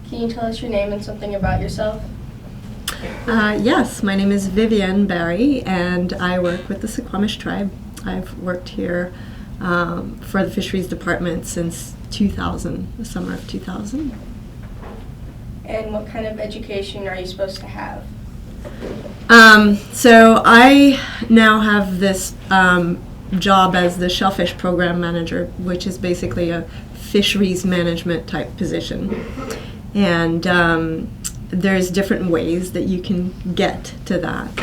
Can you tell us your name and something about yourself? Yes, my name is Viviane Barry, and I work with the Suquamish tribe. I've worked here for the Fisheries Department since 2000, the summer of 2000. And what kind of education are you supposed to have? So I now have this job as the Shellfish Program Manager, which is basically a fisheries management type position. And there's different ways that you can get to that.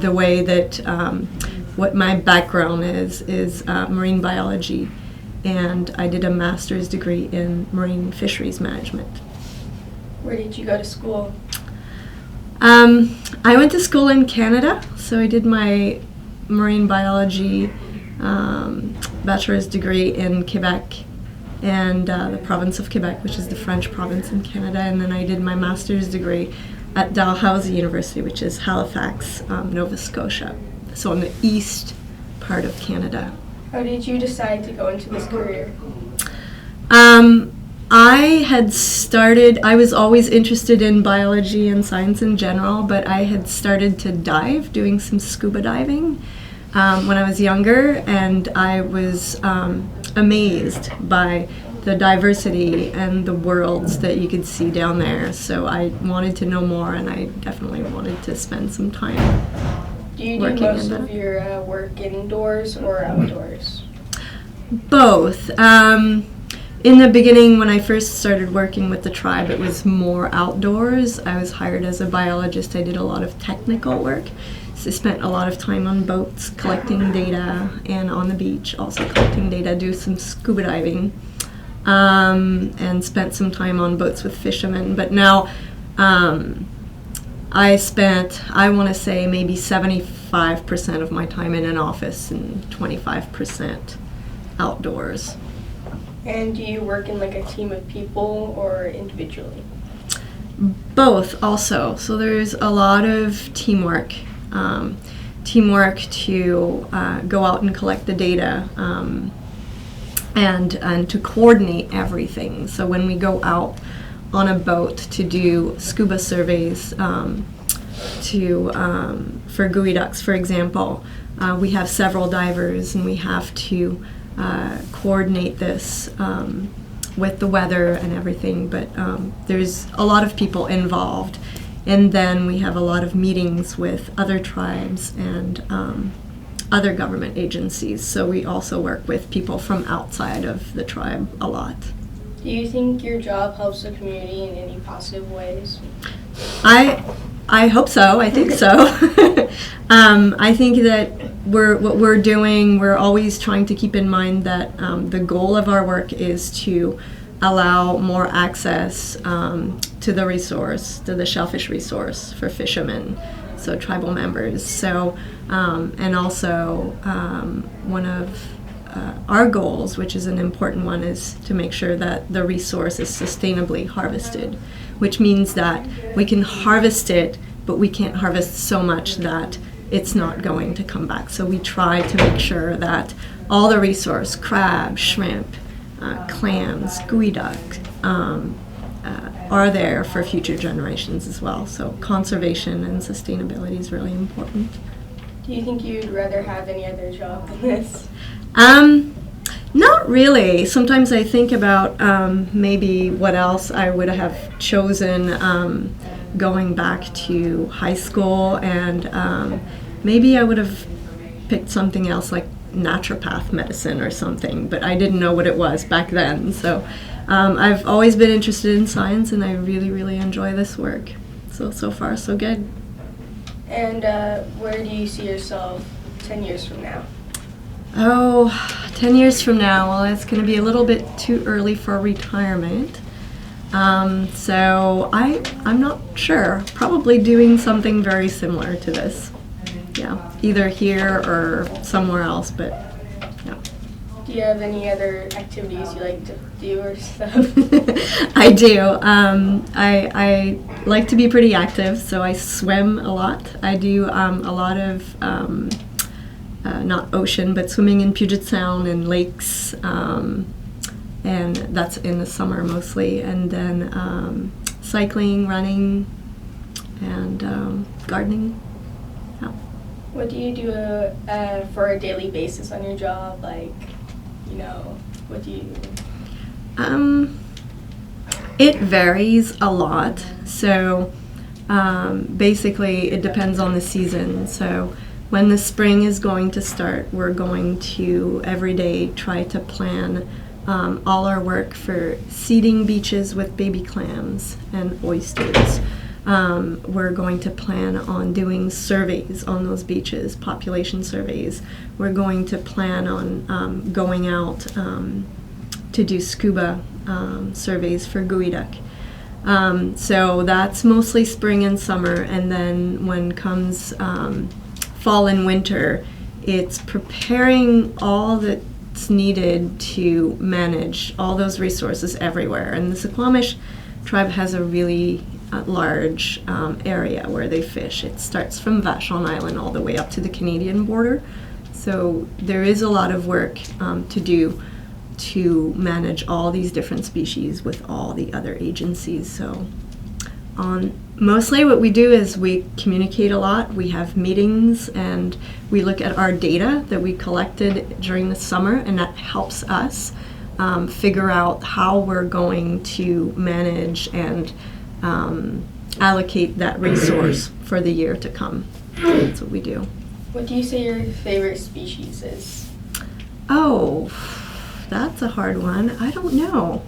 The way that what my background is marine biology, and I did a master's degree in marine fisheries management. Where did you go to school? I went to school in Canada, so I did my marine biology bachelor's degree in Quebec and the province of Quebec, which is the French province in Canada, and then I did my master's degree at Dalhousie University, which is Halifax, Nova Scotia, so on the east part of Canada. How did you decide to go into this career? I was always interested in biology and science in general, but I had started to dive, doing some scuba diving when I was younger, and I was amazed by the diversity and the worlds that you could see down there. So I wanted to know more, and I definitely wanted to spend some time Do you do most of your work indoors or outdoors? Both. In the beginning, when I first started working with the tribe, it was more outdoors. I was hired as a biologist. I did a lot of technical work. So I spent a lot of time on boats collecting data, and on the beach also collecting data, do some scuba diving, and spent some time on boats with fishermen. But now I spent, I want to say, maybe 75% of my time in an office and 25% outdoors. And do you work in like a team of people or individually? Both also. So there's a lot of teamwork. Teamwork to go out and collect the data and to coordinate everything. So when we go out on a boat to do scuba surveys for gooey ducks, for example, we have several divers, and we have to coordinate this with the weather and everything, but there's a lot of people involved, and then we have a lot of meetings with other tribes and other government agencies, so we also work with people from outside of the tribe a lot. Do you think your job helps the community in any positive ways? I hope so. I think so. I think that what we're doing, we're always trying to keep in mind that the goal of our work is to allow more access to the resource, to the shellfish resource for fishermen, so tribal members. So, and also one of our goals, which is an important one, is to make sure that the resource is sustainably harvested, which means that we can harvest it, but we can't harvest so much that it's not going to come back. So we try to make sure that all the resource, crab, shrimp, clams, gooey duck, are there for future generations as well. So conservation and sustainability is really important. Do you think you'd rather have any other job than this? Not really. Sometimes I think about maybe what else I would have chosen going back to high school, and maybe I would have picked something else like naturopath medicine or something, but I didn't know what it was back then. So I've always been interested in science, and I really, really enjoy this work. So far, so good. And where do you see yourself 10 years from now? Oh, 10 years from now, well, it's going to be a little bit too early for retirement. So I'm not sure. Probably doing something very similar to this. Yeah, either here or somewhere else, but yeah. Do you have any other activities you like to do or stuff? I do. I like to be pretty active, so I swim a lot. I do a lot of not ocean, but swimming in Puget Sound and lakes, and that's in the summer mostly. And then cycling, running, and gardening. Yeah. What do you do for a daily basis on your job? Like, what do you? It varies a lot. So basically, it depends on the season. So when the spring is going to start, we're going to every day try to plan all our work for seeding beaches with baby clams and oysters. We're going to plan on doing surveys on those beaches, population surveys. We're going to plan on going out to do scuba surveys for geoduck. So that's mostly spring and summer, and then when comes fall and winter, it's preparing all that's needed to manage all those resources everywhere. And the Suquamish tribe has a really large area where they fish. It starts from Vashon Island all the way up to the Canadian border. So there is a lot of work to do to manage all these different species with all the other agencies. So mostly what we do is we communicate a lot. We have meetings and we look at our data that we collected during the summer, and that helps us figure out how we're going to manage and allocate that resource for the year to come. That's what we do. What do you say your favorite species is? Oh, that's a hard one. I don't know.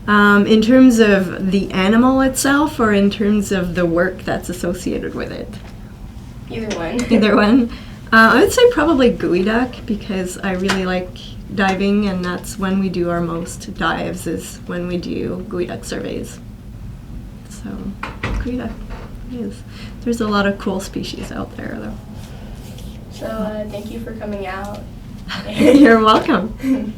In terms of the animal itself, or in terms of the work that's associated with it? Either one. Either one. I would say probably geoduck, because I really like diving, and that's when we do our most dives, is when we do geoduck surveys. So, geoduck is. There's a lot of cool species out there, though. So, thank you for coming out. You're welcome.